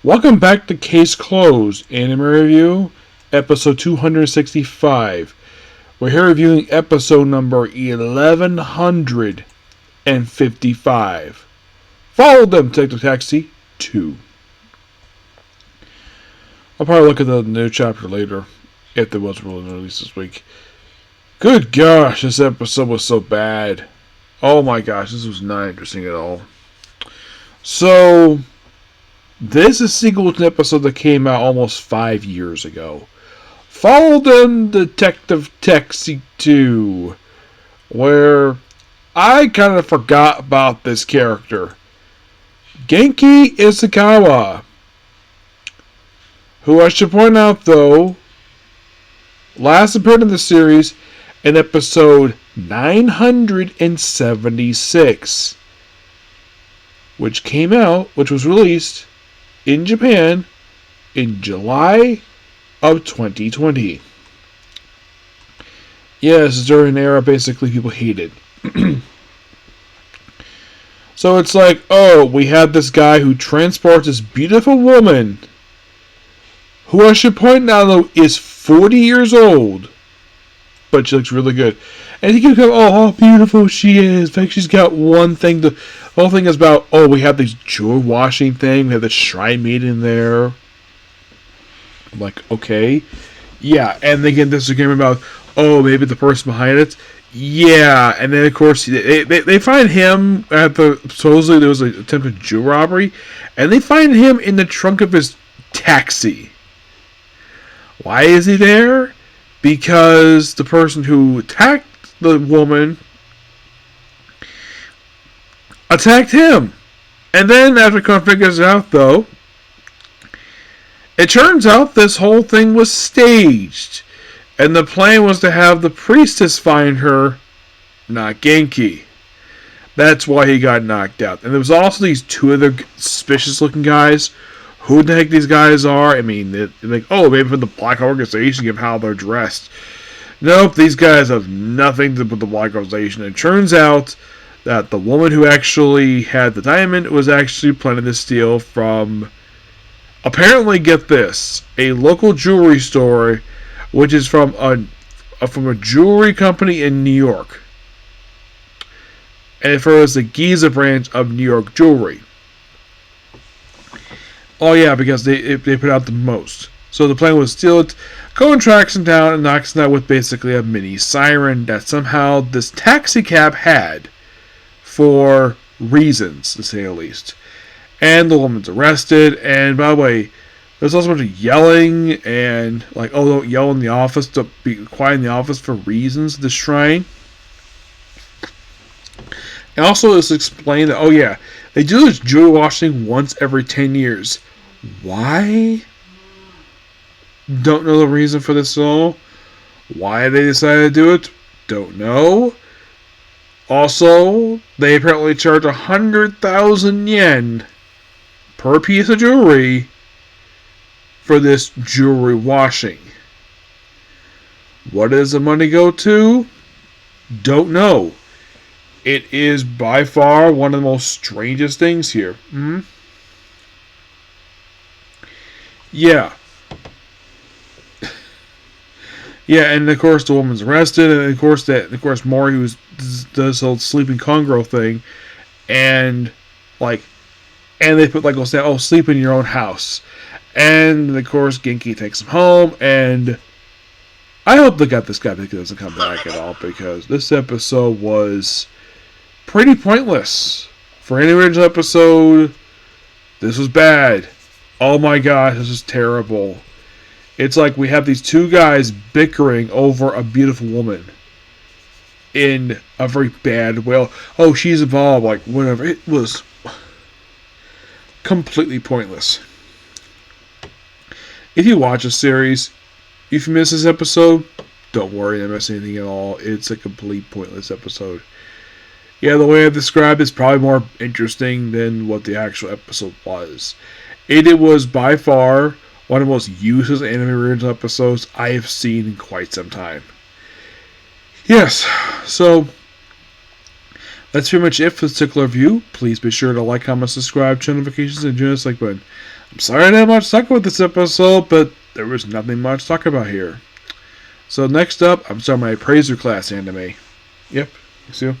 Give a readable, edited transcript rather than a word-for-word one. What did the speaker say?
Welcome back to Case Closed, Anime Review, episode 265. We're here reviewing episode number 1155. Follow them, Take the Taxi 2. I'll probably look at the new chapter later, if there was really released this week. Good gosh, this episode was so bad. Oh my gosh, this was not interesting at all. So, this is a sequel to an episode that came out almost 5 years ago. Follow them, Detective Taxi 2, where I kind of forgot about this character. Genki Izukawa, who I should point out though, last appeared in the series in episode 976, which was released in Japan in July of 2020. Yes, during an era basically people hated. So it's like, oh, we have this guy who transports this beautiful woman, who I should point out though is 40 years old, but she looks really good. And he can go, oh, how beautiful she is. In fact, she's got one thing to. The whole thing is about, oh, we have this jewel washing thing. We have the shrine maiden there. I'm like, okay. Yeah, and they get this agreement about, oh, maybe the person behind it. Yeah, and then, of course, they find him at the. Supposedly, there was an attempted jewel robbery. And they find him in the trunk of his taxi. Why is he there? Because the person who attacked the woman attacked him. And then after Khan figures out though, it turns out this whole thing was staged. And the plan was to have the priestess find her, not Genki. That's why he got knocked out. And there was also these two other suspicious looking guys. Who the heck these guys are? I mean, they're like, oh, maybe from the Black Organization, given how they're dressed. Nope, these guys have nothing to do with the Black Organization. It turns out that the woman who actually had the diamond was actually planning to steal from, apparently, get this, a local jewelry store, which is from a jewelry company in New York. And it refers the Giza branch of New York Jewelry. Oh yeah, because they put out the most. So the plan was to steal it, Cohen tracks him down and knocks him out with basically a mini siren that somehow this taxi cab had for reasons, to say the least. And the woman's arrested, and by the way, there's also a bunch of yelling and like, oh, don't yell in the office, don't be quiet in the office for reasons, the shrine. And also it's explained that, oh yeah, they do this jewelry washing once every 10 years. Why? Don't know the reason for this at all. Why they decided to do it? Don't know. Also, they apparently charge 100,000 yen per piece of jewelry for this jewelry washing. What does the money go to? Don't know. It is by far one of the most strangest things here. Yeah. Yeah, and of course the woman's arrested, and of course Mori who does the whole sleeping Kongro thing, and they put like, oh, sleep in your own house, and of course Genki takes him home, and I hope they got this guy because he doesn't come back at all, because this episode was pretty pointless. For any original episode, this was bad. Oh my gosh, this is terrible. It's like we have these two guys bickering over a beautiful woman in a very bad way. Oh, she's involved, like whatever. It was completely pointless. If you watch a series, if you miss this episode, don't worry, I miss anything at all. It's a complete pointless episode. Yeah, the way I described it is probably more interesting than what the actual episode was. It was by far one of the most useless anime original episodes I have seen in quite some time. Yes, so that's pretty much it for this particular review. Please be sure to like, comment, subscribe, turn notifications, and join us like button. I'm sorry I didn't have much to talk about this episode, but there was nothing much to talk about here. So next up, I'm starting my Appraiser class anime. Yep, you see?